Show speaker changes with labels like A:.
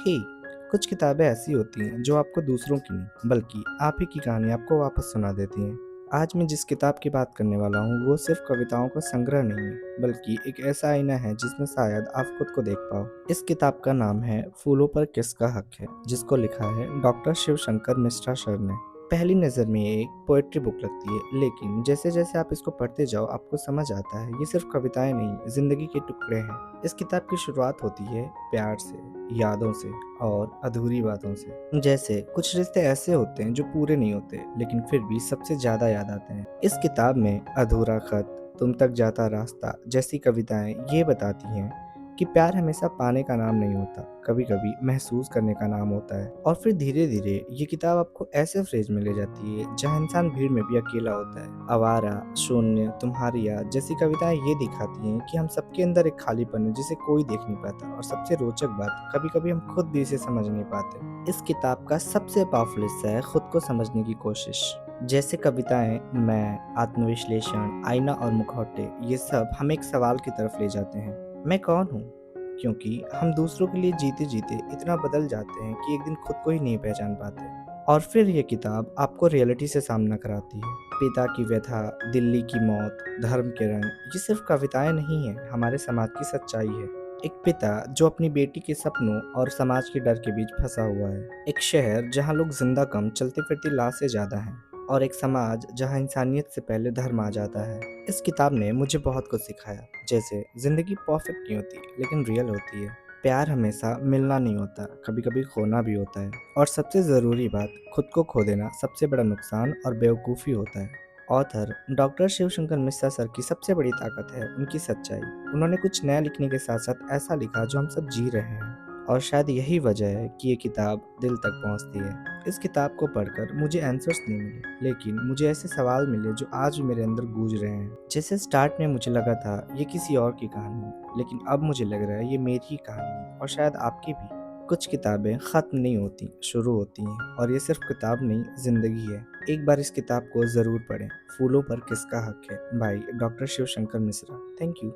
A: हे, कुछ किताबें ऐसी होती हैं जो आपको दूसरों की नहीं बल्कि आप ही की कहानी आपको वापस सुना देती हैं। आज मैं जिस किताब की बात करने वाला हूँ वो सिर्फ कविताओं का संग्रह नहीं है बल्कि एक ऐसा आईना है जिसमें शायद आप खुद को देख पाओ। इस किताब का नाम है फूलों पर किसका हक है, जिसको लिखा है डॉक्टर शिव शंकर मिश्रा सर ने। पहली नज़र में ये एक पोएट्री बुक लगती है, लेकिन जैसे जैसे आप इसको पढ़ते जाओ आपको समझ आता है ये सिर्फ कविताएं नहीं, जिंदगी के टुकड़े हैं। इस किताब की शुरुआत होती है प्यार से, यादों से और अधूरी बातों से। जैसे कुछ रिश्ते ऐसे होते हैं जो पूरे नहीं होते लेकिन फिर भी सबसे ज्यादा याद आते हैं। इस किताब में अधूरा खत, तुम तक जाता रास्ता जैसी कविताएं ये बताती हैं कि प्यार हमेशा पाने का नाम नहीं होता, कभी कभी महसूस करने का नाम होता है। और फिर धीरे धीरे ये किताब आपको ऐसे फ्रेज में ले जाती है जहाँ इंसान भीड़ में भी अकेला होता है। आवारा, शून्य, तुम्हारी याद जैसी कविताएं ये दिखाती हैं कि हम सबके अंदर एक खालीपन है जिसे कोई देख नहीं पाता, और सबसे रोचक बात, कभी कभी हम खुद भी इसे समझ नहीं पाते। इस किताब का सबसे पावरफुल हिस्सा है खुद को समझने की कोशिश। जैसे कविताएं मैं, आत्मविश्लेषण, आईना और मुखौटे, ये सब हमें एक सवाल की तरफ ले जाते हैं, मैं कौन हूँ? क्योंकि हम दूसरों के लिए जीते जीते इतना बदल जाते हैं कि एक दिन खुद को ही नहीं पहचान पाते। और फिर ये किताब आपको रियलिटी से सामना कराती है। पिता की व्यथा, दिल्ली की मौत, धर्म के रंग, ये सिर्फ कविताएं नहीं है, हमारे समाज की सच्चाई है। एक पिता जो अपनी बेटी के सपनों और समाज के डर के बीच फंसा हुआ है। एक शहर जहाँ लोग जिंदा कम, चलती फिरती लाशें ज्यादा हैं। और एक समाज जहाँ इंसानियत से पहले धर्म आ जाता है। इस किताब ने मुझे बहुत कुछ सिखाया, जैसे जिंदगी परफेक्ट नहीं होती लेकिन रियल होती है। प्यार हमेशा मिलना नहीं होता, कभी कभी खोना भी होता है। और सबसे ज़रूरी बात, खुद को खो देना सबसे बड़ा नुकसान और बेवकूफ़ी होता है। Author doctor Shivshankar Mishra sir की सबसे बड़ी ताकत है उनकी सच्चाई। उन्होंने कुछ नया लिखने के साथ साथ ऐसा लिखा जो हम सब जी रहे हैं। और शायद यही वजह है कि ये किताब दिल तक पहुंचती है। इस किताब को पढ़कर मुझे आंसर्स नहीं मिले, लेकिन मुझे ऐसे सवाल मिले जो आज भी मेरे अंदर गूंज रहे हैं। जैसे स्टार्ट में मुझे लगा था ये किसी और की कहानी है, लेकिन अब मुझे लग रहा है ये मेरी ही कहानी है, और शायद आपकी भी। कुछ किताबें खत्म नहीं होती, शुरू होती हैं, और ये सिर्फ किताब नहीं, जिंदगी है। एक बार इस किताब को जरूर पढ़ें। फूलों पर किसका हक है, by doctor Shiv Shankar Mishra. Thank you.